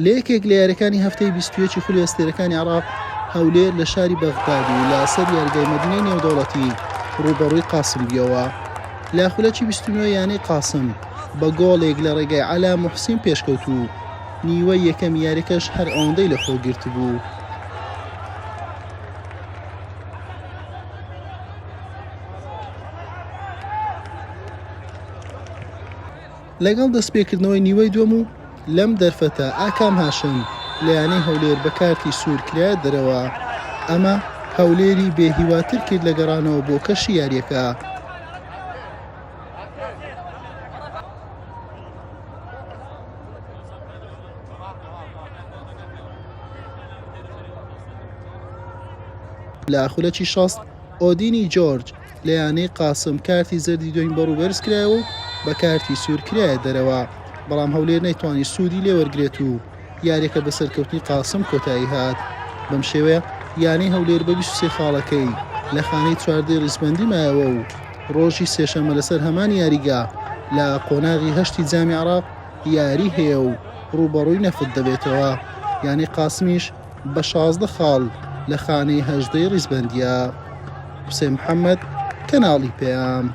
لە یەکێک لە یاریەکانی هەفتەی 21 خولی ئەستێرەکانی عێراق هەولێر لە شاری بەغداد و لە سەر یارگای مەدینەی نێودەوڵەتی ڕوبەڕووی قاسم بیەوە. لە خولەکی 29 یانەی قاسم بە گۆڵێک لە ڕێگای عەلا موحسین پێشکەوت و نیوەی یەکەم یاریەکەش هەر ئەوەندەی لە خۆ گرت بوو. لەگەڵ دەستپێکردنەوەی نیوەی دووەم و لەم دەرفەتە ئاکام هاشم لە یانەی هەولێر بە کارتی سوور کرایە دەرەوە. ئەمە هەولێری بێهیواتر کرد لە گەڕانەوە بۆ کەشی یاریەکە. لە خولەکی 60 ئۆدینی جۆرج لە یانەی قاسم کارتی زەردی دوین بەڕوو بەرز کرایەوە و بە کارتی سوور کرایە دەرەوە، بەڵام هەولێر نەیتوانی سوودی لێ وەرگرێت و یاریەکە بە سەرکەوتنی قاسم کۆتایی هات. بەم شێوەیە یانەی هەولێر بە 23 خاڵەکەی لە خانەی چواردەی ڕیزبەندی مایەوە و ڕۆژی سێشەممە لەسەر هەمان یاریگا لە قۆناغی هەشتی جامی عێراق یاری هەیە و ڕوبەڕووی نەفت دەبێتەوە. یانەی قاسمیش بە 16 خاڵ لە خانەی هەژدەی ڕیزبەندیە. حوسێن محەممەد، کەناڵی پێام.